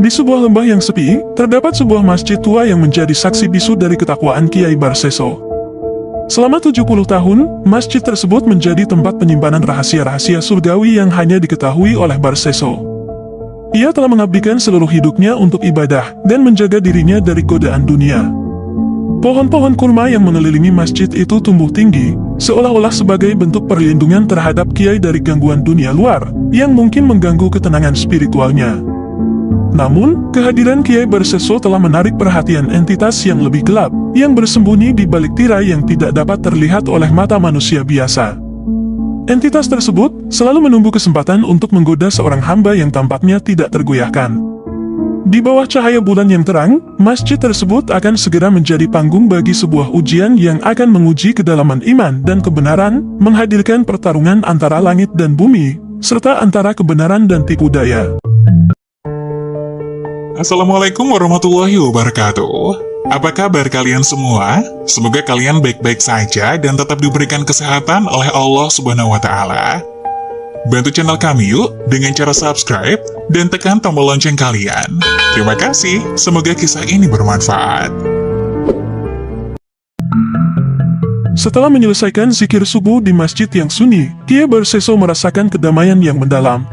Di sebuah lembah yang sepi, terdapat sebuah masjid tua yang menjadi saksi bisu dari ketakwaan Kiai Barseso. Selama 70 tahun, masjid tersebut menjadi tempat penyimpanan rahasia-rahasia surgawi yang hanya diketahui oleh Barseso. Ia telah mengabdikan seluruh hidupnya untuk ibadah dan menjaga dirinya dari godaan dunia. Pohon-pohon kurma yang mengelilingi masjid itu tumbuh tinggi, seolah-olah sebagai bentuk perlindungan terhadap Kiai dari gangguan dunia luar, yang mungkin mengganggu ketenangan spiritualnya. Namun, kehadiran Kiai Barseso telah menarik perhatian entitas yang lebih gelap, yang bersembunyi di balik tirai yang tidak dapat terlihat oleh mata manusia biasa. Entitas tersebut selalu menunggu kesempatan untuk menggoda seorang hamba yang tampaknya tidak tergoyahkan. Di bawah cahaya bulan yang terang, masjid tersebut akan segera menjadi panggung bagi sebuah ujian yang akan menguji kedalaman iman dan kebenaran, menghadirkan pertarungan antara langit dan bumi, serta antara kebenaran dan tipu daya. Assalamualaikum warahmatullahi wabarakatuh. Apa kabar kalian semua? Semoga kalian baik-baik saja dan tetap diberikan kesehatan oleh Allah Subhanahu wa Ta'ala. Bantu channel kami yuk dengan cara subscribe dan tekan tombol lonceng kalian. Terima kasih, semoga kisah ini bermanfaat. Setelah menyelesaikan zikir subuh di masjid yang sunyi, Kiai Barseso merasakan kedamaian yang mendalam.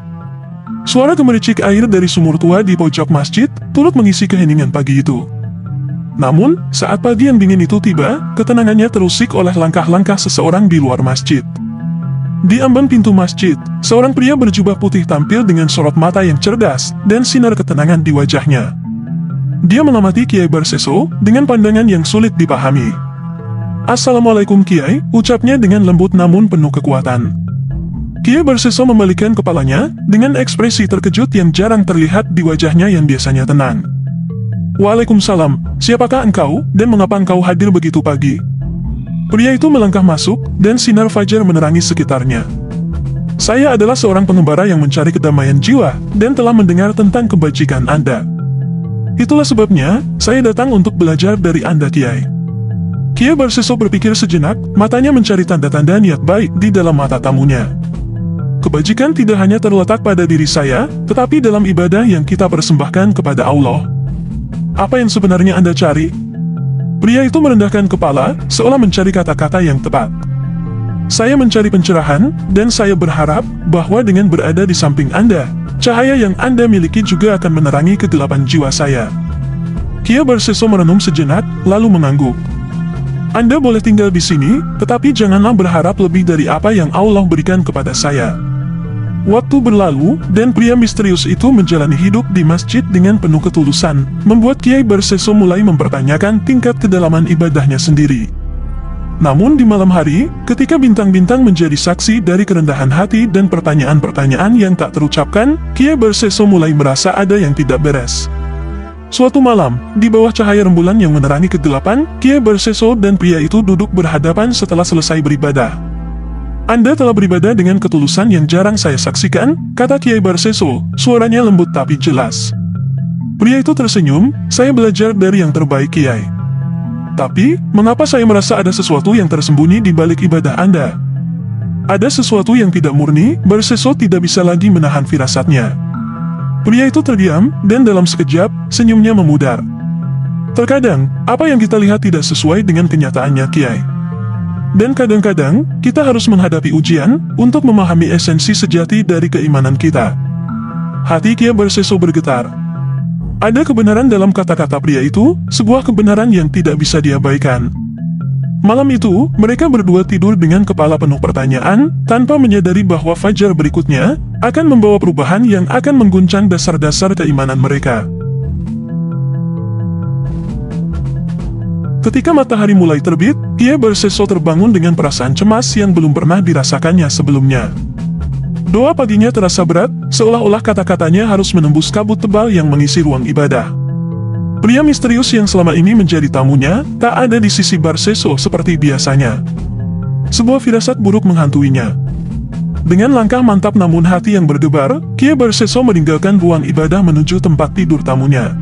Suara gemericik air dari sumur tua di pojok masjid turut mengisi keheningan pagi itu. Namun, saat pagi yang dingin itu tiba, ketenangannya terusik oleh langkah-langkah seseorang di luar masjid. Di ambang pintu masjid, seorang pria berjubah putih tampil dengan sorot mata yang cerdas dan sinar ketenangan di wajahnya. Dia mengamati Kiai Barseso dengan pandangan yang sulit dipahami. "Assalamualaikum Kiai," ucapnya dengan lembut namun penuh kekuatan. Kiai Barseso membalikkan kepalanya dengan ekspresi terkejut yang jarang terlihat di wajahnya yang biasanya tenang. "Waalaikumsalam, siapakah engkau dan mengapa engkau hadir begitu pagi?" Pria itu melangkah masuk dan sinar fajar menerangi sekitarnya. "Saya adalah seorang pengembara yang mencari kedamaian jiwa dan telah mendengar tentang kebajikan Anda. Itulah sebabnya saya datang untuk belajar dari Anda Kiai." Kiai Barseso berpikir sejenak, matanya mencari tanda-tanda niat baik di dalam mata tamunya. "Kebajikan tidak hanya terletak pada diri saya, tetapi dalam ibadah yang kita persembahkan kepada Allah. Apa yang sebenarnya Anda cari?" Pria itu merendahkan kepala, seolah mencari kata-kata yang tepat. "Saya mencari pencerahan, dan saya berharap bahwa dengan berada di samping Anda, cahaya yang Anda miliki juga akan menerangi kegelapan jiwa saya." Kiai Barseso merenung sejenak, lalu mengangguk. "Anda boleh tinggal di sini, tetapi janganlah berharap lebih dari apa yang Allah berikan kepada saya." Waktu berlalu, dan pria misterius itu menjalani hidup di masjid dengan penuh ketulusan, membuat Kiai Barseso mulai mempertanyakan tingkat kedalaman ibadahnya sendiri. Namun di malam hari, ketika bintang-bintang menjadi saksi dari kerendahan hati dan pertanyaan-pertanyaan yang tak terucapkan, Kiai Barseso mulai merasa ada yang tidak beres. Suatu malam, di bawah cahaya rembulan yang menerangi kegelapan, Kiai Barseso dan pria itu duduk berhadapan setelah selesai beribadah. "Anda telah beribadah dengan ketulusan yang jarang saya saksikan," kata Kiai Barseso, suaranya lembut tapi jelas. Pria itu tersenyum, "Saya belajar dari yang terbaik Kiai. Tapi, mengapa saya merasa ada sesuatu yang tersembunyi di balik ibadah Anda?" Ada sesuatu yang tidak murni, Barseso tidak bisa lagi menahan firasatnya. Pria itu terdiam, dan dalam sekejap, senyumnya memudar. "Terkadang, apa yang kita lihat tidak sesuai dengan kenyataannya Kiai. Dan kadang-kadang, kita harus menghadapi ujian untuk memahami esensi sejati dari keimanan kita." Hati Kiai Barseso bergetar. Ada kebenaran dalam kata-kata pria itu, sebuah kebenaran yang tidak bisa diabaikan. Malam itu, mereka berdua tidur dengan kepala penuh pertanyaan, tanpa menyadari bahwa fajar berikutnya akan membawa perubahan yang akan mengguncang dasar-dasar keimanan mereka. Ketika matahari mulai terbit, Kiai Barseso terbangun dengan perasaan cemas yang belum pernah dirasakannya sebelumnya. Doa paginya terasa berat, seolah-olah kata-katanya harus menembus kabut tebal yang mengisi ruang ibadah. Pria misterius yang selama ini menjadi tamunya, tak ada di sisi Barseso seperti biasanya. Sebuah firasat buruk menghantuinya. Dengan langkah mantap namun hati yang berdebar, Kiai Barseso meninggalkan ruang ibadah menuju tempat tidur tamunya.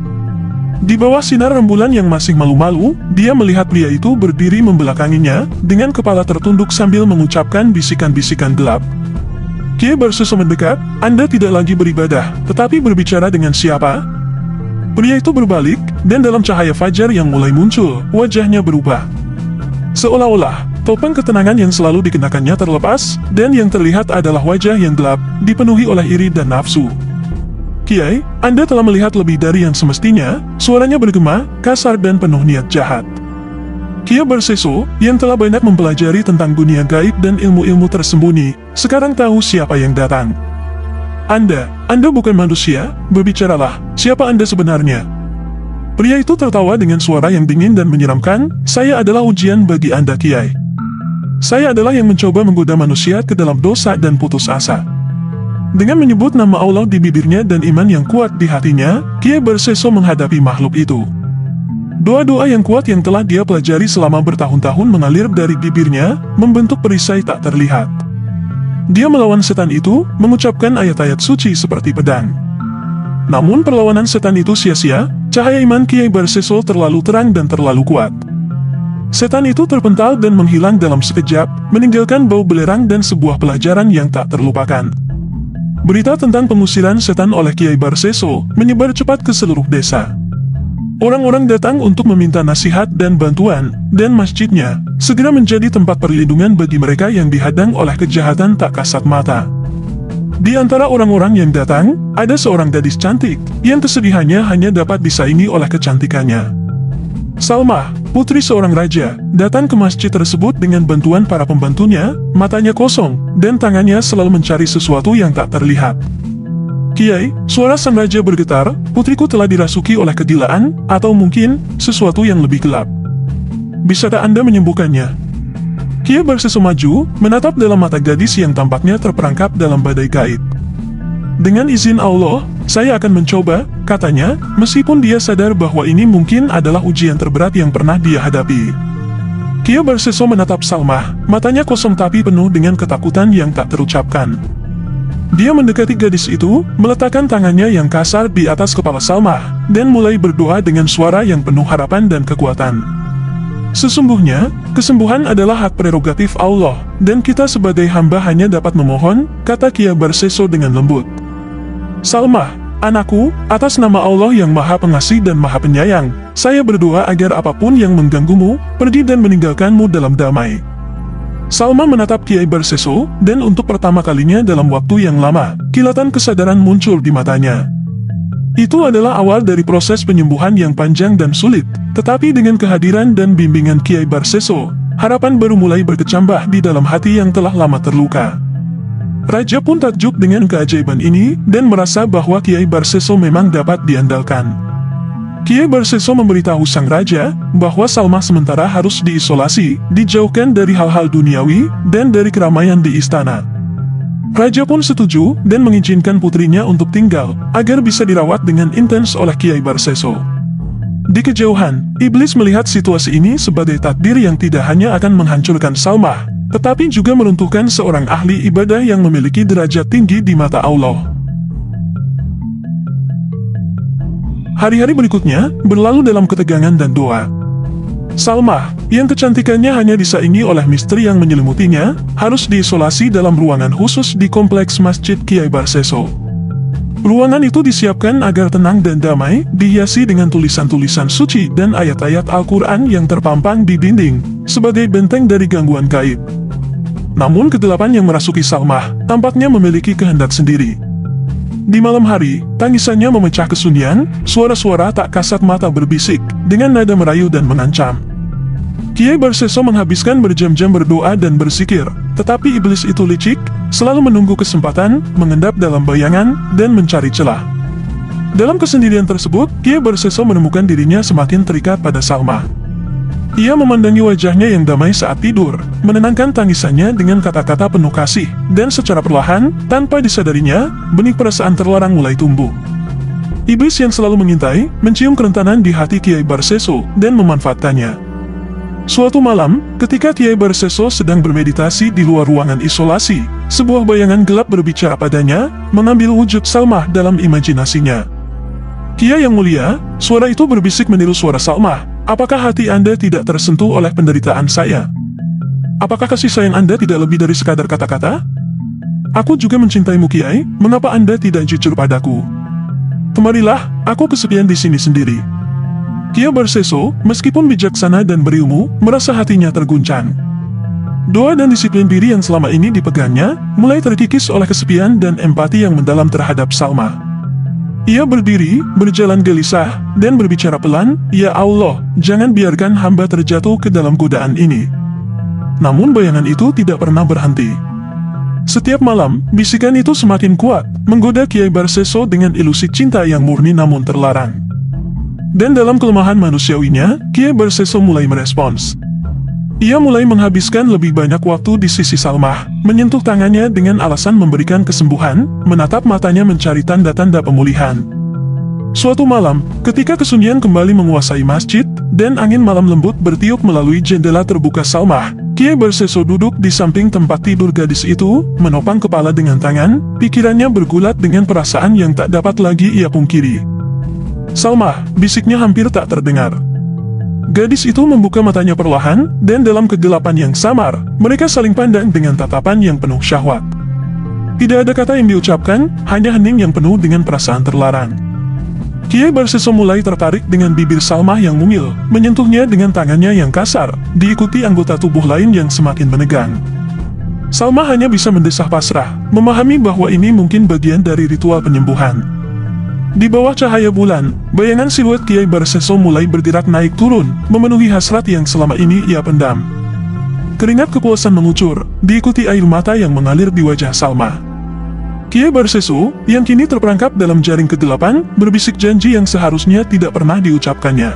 Di bawah sinar rembulan yang masih malu-malu, dia melihat pria itu berdiri membelakanginya, dengan kepala tertunduk sambil mengucapkan bisikan-bisikan gelap. Kiai Barseso mendekat, "Anda tidak lagi beribadah, tetapi berbicara dengan siapa?" Pria itu berbalik, dan dalam cahaya fajar yang mulai muncul, wajahnya berubah. Seolah-olah, topeng ketenangan yang selalu dikenakannya terlepas, dan yang terlihat adalah wajah yang gelap, dipenuhi oleh iri dan nafsu. "Kiai, Anda telah melihat lebih dari yang semestinya," suaranya bergema, kasar dan penuh niat jahat. Kiai Barseso, yang telah banyak mempelajari tentang dunia gaib dan ilmu-ilmu tersembunyi, sekarang tahu siapa yang datang. Anda bukan manusia, berbicaralah, siapa Anda sebenarnya?" Pria itu tertawa dengan suara yang dingin dan menyeramkan, "Saya adalah ujian bagi Anda, Kiai. Saya adalah yang mencoba menggoda manusia ke dalam dosa dan putus asa." Dengan menyebut nama Allah di bibirnya dan iman yang kuat di hatinya, Kiai Barseso menghadapi makhluk itu. Doa-doa yang kuat yang telah dia pelajari selama bertahun-tahun mengalir dari bibirnya, membentuk perisai tak terlihat. Dia melawan setan itu, mengucapkan ayat-ayat suci seperti pedang. Namun perlawanan setan itu sia-sia, cahaya iman Kiai Barseso terlalu terang dan terlalu kuat. Setan itu terpental dan menghilang dalam sekejap, meninggalkan bau belerang dan sebuah pelajaran yang tak terlupakan. Berita tentang pengusiran setan oleh Kiai Barseso menyebar cepat ke seluruh desa. Orang-orang datang untuk meminta nasihat dan bantuan, dan masjidnya segera menjadi tempat perlindungan bagi mereka yang dihadang oleh kejahatan tak kasat mata. Di antara orang-orang yang datang, ada seorang gadis cantik, yang kesedihannya hanya dapat disaingi oleh kecantikannya. Salmah, putri seorang raja, datang ke masjid tersebut dengan bantuan para pembantunya, matanya kosong, dan tangannya selalu mencari sesuatu yang tak terlihat. "Kiai," suara sang raja bergetar, "putriku telah dirasuki oleh kegilaan, atau mungkin sesuatu yang lebih gelap. Bisakah Anda menyembuhkannya?" Kiai Barseso maju, menatap dalam mata gadis yang tampaknya terperangkap dalam badai gaib. "Dengan izin Allah, saya akan mencoba," katanya, meskipun dia sadar bahwa ini mungkin adalah ujian terberat yang pernah dia hadapi. Kiai Barseso menatap Salmah, matanya kosong tapi penuh dengan ketakutan yang tak terucapkan. Dia mendekati gadis itu, meletakkan tangannya yang kasar di atas kepala Salmah, dan mulai berdoa dengan suara yang penuh harapan dan kekuatan. "Sesungguhnya, kesembuhan adalah hak prerogatif Allah, dan kita sebagai hamba hanya dapat memohon," kata Kiai Barseso dengan lembut. "Salmah, anakku, atas nama Allah yang Maha Pengasih dan Maha Penyayang, saya berdoa agar apapun yang mengganggumu, pergi dan meninggalkanmu dalam damai." Salmah menatap Kiai Barseso, dan untuk pertama kalinya dalam waktu yang lama, kilatan kesadaran muncul di matanya. Itu adalah awal dari proses penyembuhan yang panjang dan sulit, tetapi dengan kehadiran dan bimbingan Kiai Barseso, harapan baru mulai berkecambah di dalam hati yang telah lama terluka. Raja pun takjub dengan keajaiban ini, dan merasa bahwa Kiai Barseso memang dapat diandalkan. Kiai Barseso memberitahu sang raja bahwa Salmah sementara harus diisolasi, dijauhkan dari hal-hal duniawi, dan dari keramaian di istana. Raja pun setuju dan mengizinkan putrinya untuk tinggal, agar bisa dirawat dengan intens oleh Kiai Barseso. Di kejauhan, iblis melihat situasi ini sebagai takdir yang tidak hanya akan menghancurkan Salmah, tetapi juga meruntuhkan seorang ahli ibadah yang memiliki derajat tinggi di mata Allah. Hari-hari berikutnya berlalu dalam ketegangan dan doa. Salmah, yang kecantikannya hanya disaingi oleh misteri yang menyelimutinya, harus diisolasi dalam ruangan khusus di kompleks Masjid Kiai Barseso. Ruangan itu disiapkan agar tenang dan damai, dihiasi dengan tulisan-tulisan suci dan ayat-ayat Al-Quran yang terpampang di dinding, sebagai benteng dari gangguan gaib. Namun kegelapan yang merasuki Salmah, tampaknya memiliki kehendak sendiri. Di malam hari, tangisannya memecah kesunyian, suara-suara tak kasat mata berbisik, dengan nada merayu dan mengancam. Kiai Barseso menghabiskan berjam-jam berdoa dan bersikir, tetapi iblis itu licik, selalu menunggu kesempatan, mengendap dalam bayangan, dan mencari celah. Dalam kesendirian tersebut, Kiai Barseso menemukan dirinya semakin terikat pada Salmah. Ia memandangi wajahnya yang damai saat tidur, menenangkan tangisannya dengan kata-kata penuh kasih, dan secara perlahan, tanpa disadarinya, benih perasaan terlarang mulai tumbuh. Iblis yang selalu mengintai, mencium kerentanan di hati Kiai Barseso, dan memanfaatkannya. Suatu malam, ketika Kiai Barseso sedang bermeditasi di luar ruangan isolasi, sebuah bayangan gelap berbicara padanya, mengambil wujud Salmah dalam imajinasinya. "Kiai yang mulia," suara itu berbisik meniru suara Salmah, "apakah hati Anda tidak tersentuh oleh penderitaan saya? Apakah kasih sayang Anda tidak lebih dari sekadar kata-kata? Aku juga mencintaimu, Kiai, mengapa Anda tidak jujur padaku?" Kemarilah, aku kesepian di sini sendiri. Kia Barseso, meskipun bijaksana dan berilmu, merasa hatinya terguncang. Doa dan disiplin diri yang selama ini dipegangnya, mulai terkikis oleh kesepian dan empati yang mendalam terhadap Salma. Ia berdiri, berjalan gelisah, dan berbicara pelan, "Ya Allah, jangan biarkan hamba terjatuh ke dalam godaan ini." Namun bayangan itu tidak pernah berhenti. Setiap malam, bisikan itu semakin kuat, menggoda Kiai Barseso dengan ilusi cinta yang murni namun terlarang. Dan dalam kelemahan manusiawinya, Kiai Barseso mulai merespons. Ia mulai menghabiskan lebih banyak waktu di sisi Salma, menyentuh tangannya dengan alasan memberikan kesembuhan, menatap matanya mencari tanda-tanda pemulihan. Suatu malam, ketika kesunyian kembali menguasai masjid, dan angin malam lembut bertiup melalui jendela terbuka Salma, Kiai Barseso duduk di samping tempat tidur gadis itu, menopang kepala dengan tangan, pikirannya bergulat dengan perasaan yang tak dapat lagi ia pungkiri. "Salma," bisiknya hampir tak terdengar. Gadis itu membuka matanya perlahan, dan dalam kegelapan yang samar, mereka saling pandang dengan tatapan yang penuh syahwat. Tidak ada kata yang diucapkan, hanya hening yang penuh dengan perasaan terlarang. Kiai Barseso mulai tertarik dengan bibir Salma yang mungil, menyentuhnya dengan tangannya yang kasar, diikuti anggota tubuh lain yang semakin menegang. Salma hanya bisa mendesah pasrah, memahami bahwa ini mungkin bagian dari ritual penyembuhan. Di bawah cahaya bulan, bayangan siluet Kiai Barseso mulai bergerak naik turun, memenuhi hasrat yang selama ini ia pendam. Keringat kepuasan mengucur, diikuti air mata yang mengalir di wajah Salma. Kiai Barseso, yang kini terperangkap dalam jaring kegelapan, berbisik janji yang seharusnya tidak pernah diucapkannya.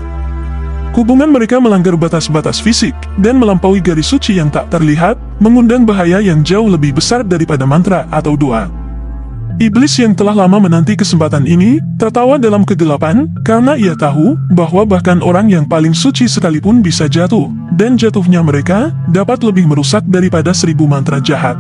Hubungan mereka melanggar batas-batas fisik, dan melampaui garis suci yang tak terlihat, mengundang bahaya yang jauh lebih besar daripada mantra atau doa. Iblis yang telah lama menanti kesempatan ini, tertawa dalam kegelapan, karena ia tahu bahwa bahkan orang yang paling suci sekalipun bisa jatuh, dan jatuhnya mereka dapat lebih merusak daripada 1000 mantra jahat.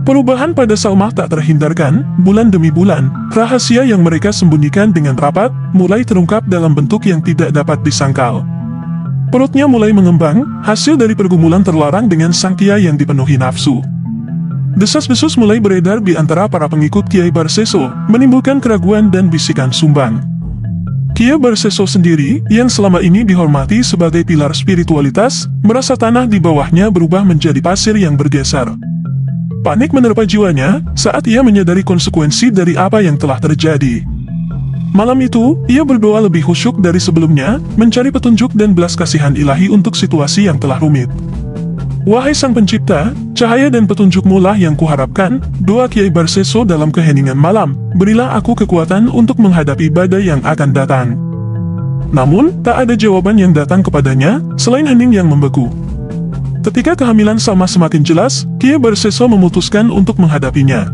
Perubahan pada Salma tak terhindarkan, bulan demi bulan, rahasia yang mereka sembunyikan dengan rapat, mulai terungkap dalam bentuk yang tidak dapat disangkal. Perutnya mulai mengembang, hasil dari pergumulan terlarang dengan sang kiai yang dipenuhi nafsu. Desas-desus mulai beredar di antara para pengikut Kiai Barseso, menimbulkan keraguan dan bisikan sumbang. Kiai Barseso sendiri, yang selama ini dihormati sebagai pilar spiritualitas, merasa tanah di bawahnya berubah menjadi pasir yang bergeser. Panik menerpa jiwanya saat ia menyadari konsekuensi dari apa yang telah terjadi. Malam itu, ia berdoa lebih khusyuk dari sebelumnya, mencari petunjuk dan belas kasihan ilahi untuk situasi yang telah rumit. "Wahai Sang Pencipta, cahaya dan petunjukmu lah yang kuharapkan," doa Kiai Barseso dalam keheningan malam, "berilah aku kekuatan untuk menghadapi badai yang akan datang." Namun, tak ada jawaban yang datang kepadanya, selain hening yang membeku. Ketika kehamilan Salma semakin jelas, Kiai Barseso memutuskan untuk menghadapinya.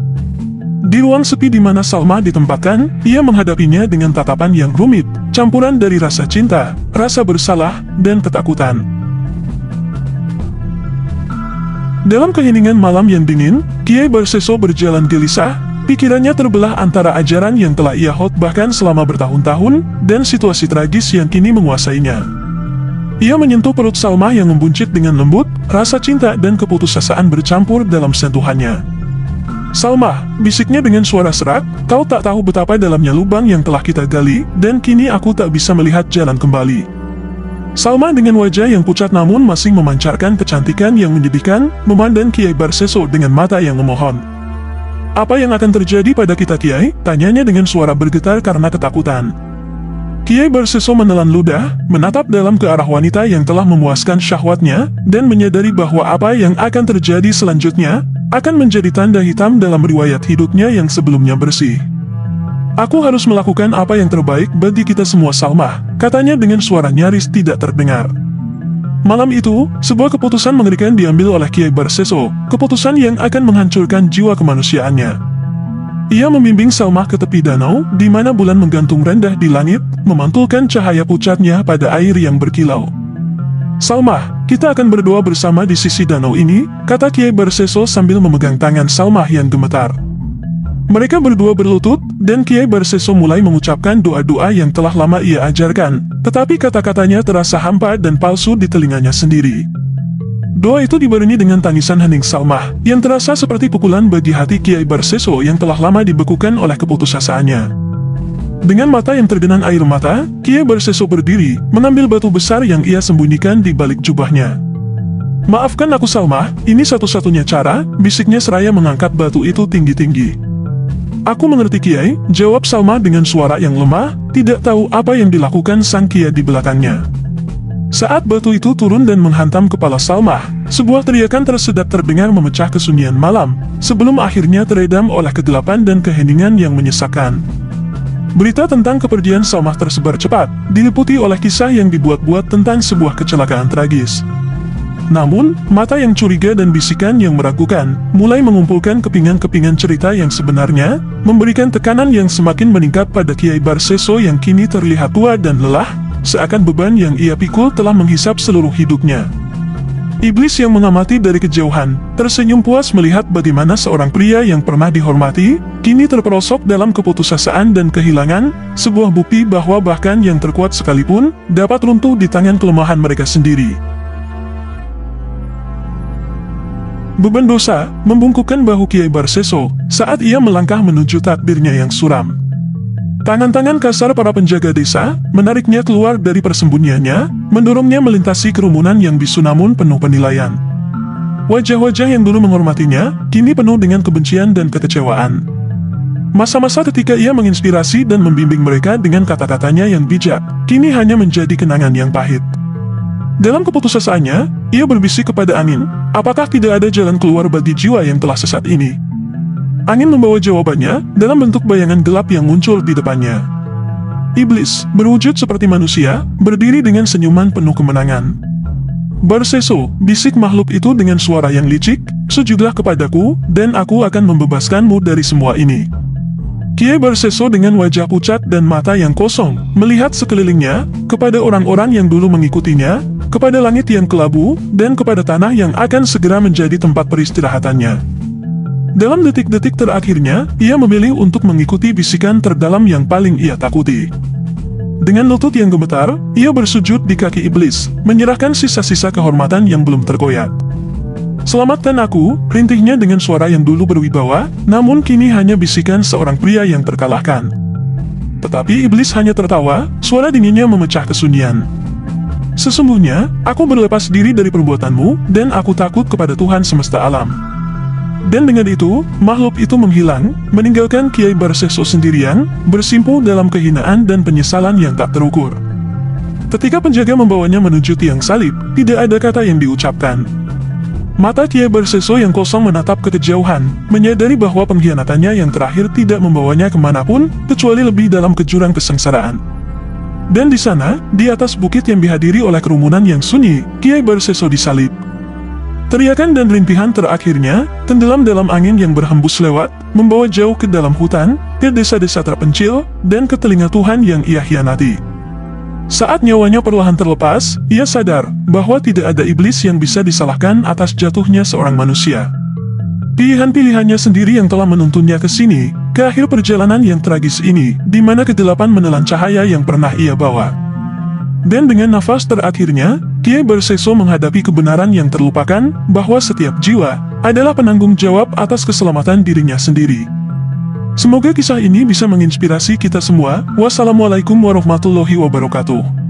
Di ruang sepi di mana Salma ditempatkan, ia menghadapinya dengan tatapan yang rumit, campuran dari rasa cinta, rasa bersalah, dan ketakutan. Dalam keheningan malam yang dingin, Kiai Barseso berjalan gelisah, pikirannya terbelah antara ajaran yang telah ia khotbahkan selama bertahun-tahun, dan situasi tragis yang kini menguasainya. Ia menyentuh perut Salma yang membuncit dengan lembut, rasa cinta dan keputusasaan bercampur dalam sentuhannya. "Salma," bisiknya dengan suara serak, "kau tak tahu betapa dalamnya lubang yang telah kita gali, dan kini aku tak bisa melihat jalan kembali." Salma dengan wajah yang pucat namun masih memancarkan kecantikan yang menyedihkan, memandang Kiai Barseso dengan mata yang memohon. "Apa yang akan terjadi pada kita, Kiai?" tanyanya dengan suara bergetar karena ketakutan. Kiai Barseso menelan ludah, menatap dalam ke arah wanita yang telah memuaskan syahwatnya, dan menyadari bahwa apa yang akan terjadi selanjutnya, akan menjadi tanda hitam dalam riwayat hidupnya yang sebelumnya bersih. "Aku harus melakukan apa yang terbaik bagi kita semua, Salma," katanya dengan suara nyaris tidak terdengar. Malam itu, sebuah keputusan mengerikan diambil oleh Kiai Barseso, keputusan yang akan menghancurkan jiwa kemanusiaannya. Ia membimbing Salma ke tepi danau, di mana bulan menggantung rendah di langit, memantulkan cahaya pucatnya pada air yang berkilau. "Salma, kita akan berdoa bersama di sisi danau ini," kata Kiai Barseso sambil memegang tangan Salma yang gemetar. Mereka berdua berlutut, dan Kiai Barseso mulai mengucapkan doa-doa yang telah lama ia ajarkan, tetapi kata-katanya terasa hampa dan palsu di telinganya sendiri. Doa itu dibarengi dengan tangisan hening Salmah, yang terasa seperti pukulan bagi hati Kiai Barseso yang telah lama dibekukan oleh keputusasaannya. Dengan mata yang tergenang air mata, Kiai Barseso berdiri, mengambil batu besar yang ia sembunyikan di balik jubahnya. "Maafkan aku Salmah, ini satu-satunya cara," bisiknya seraya mengangkat batu itu tinggi-tinggi. "Aku mengerti Kiai," jawab Salmah dengan suara yang lemah, tidak tahu apa yang dilakukan sang Kiai di belakangnya. Saat batu itu turun dan menghantam kepala Salmah, sebuah teriakan tersedak terdengar memecah kesunyian malam, sebelum akhirnya teredam oleh kegelapan dan keheningan yang menyesakkan. Berita tentang kepergian Salmah tersebar cepat, diliputi oleh kisah yang dibuat-buat tentang sebuah kecelakaan tragis. Namun, mata yang curiga dan bisikan yang meragukan, mulai mengumpulkan kepingan-kepingan cerita yang sebenarnya, memberikan tekanan yang semakin meningkat pada Kiai Barseso yang kini terlihat tua dan lelah, seakan beban yang ia pikul telah menghisap seluruh hidupnya. Iblis yang mengamati dari kejauhan, tersenyum puas melihat bagaimana seorang pria yang pernah dihormati, kini terperosok dalam keputusasaan dan kehilangan, sebuah bukti bahwa bahkan yang terkuat sekalipun, dapat runtuh di tangan kelemahan mereka sendiri. Beban dosa membungkukkan bahu Kiai Barseso saat ia melangkah menuju takdirnya yang suram. Tangan-tangan kasar para penjaga desa menariknya keluar dari persembunyiannya, mendorongnya melintasi kerumunan yang bisu namun penuh penilaian. Wajah-wajah yang dulu menghormatinya, kini penuh dengan kebencian dan kekecewaan. Masa-masa ketika ia menginspirasi dan membimbing mereka dengan kata-katanya yang bijak, kini hanya menjadi kenangan yang pahit. Dalam keputusasaannya, ia berbisik kepada angin, apakah tidak ada jalan keluar bagi jiwa yang telah sesat ini? Angin membawa jawabannya dalam bentuk bayangan gelap yang muncul di depannya. Iblis, berwujud seperti manusia, berdiri dengan senyuman penuh kemenangan. "Barseso," bisik makhluk itu dengan suara yang licik, "sujudlah kepadaku, dan aku akan membebaskanmu dari semua ini." Kiai Barseso dengan wajah pucat dan mata yang kosong, melihat sekelilingnya, kepada orang-orang yang dulu mengikutinya, kepada langit yang kelabu, dan kepada tanah yang akan segera menjadi tempat peristirahatannya. Dalam detik-detik terakhirnya, ia memilih untuk mengikuti bisikan terdalam yang paling ia takuti. Dengan lutut yang gemetar, ia bersujud di kaki iblis, menyerahkan sisa-sisa kehormatan yang belum terkoyak. "Selamatkan aku," rintihnya dengan suara yang dulu berwibawa, namun kini hanya bisikan seorang pria yang terkalahkan. Tetapi iblis hanya tertawa, suara dinginnya memecah kesunyian. "Sesungguhnya, aku berlepas diri dari perbuatanmu, dan aku takut kepada Tuhan semesta alam." Dan dengan itu, makhluk itu menghilang, meninggalkan Kiai Barseso sendirian, bersimpuh dalam kehinaan dan penyesalan yang tak terukur. Ketika penjaga membawanya menuju tiang salib, tidak ada kata yang diucapkan. Mata Kiai Barseso yang kosong menatap ke kejauhan, menyadari bahwa pengkhianatannya yang terakhir tidak membawanya kemanapun, kecuali lebih dalam ke jurang kesengsaraan. Dan di sana, di atas bukit yang dihadiri oleh kerumunan yang sunyi, Kiai Barseso disalib. Teriakan dan rintihan terakhirnya, tenggelam dalam angin yang berhembus lewat, membawa jauh ke dalam hutan, ke desa-desa terpencil, dan ke telinga Tuhan yang ia hianati. Saat nyawanya perlahan terlepas, ia sadar bahwa tidak ada iblis yang bisa disalahkan atas jatuhnya seorang manusia. Pilihan-pilihannya sendiri yang telah menuntunnya ke sini, ke akhir perjalanan yang tragis ini, di mana kegelapan menelan cahaya yang pernah ia bawa. Dan dengan nafas terakhirnya, Kiai Barseso menghadapi kebenaran yang terlupakan, bahwa setiap jiwa adalah penanggung jawab atas keselamatan dirinya sendiri. Semoga kisah ini bisa menginspirasi kita semua. Wassalamualaikum warahmatullahi wabarakatuh.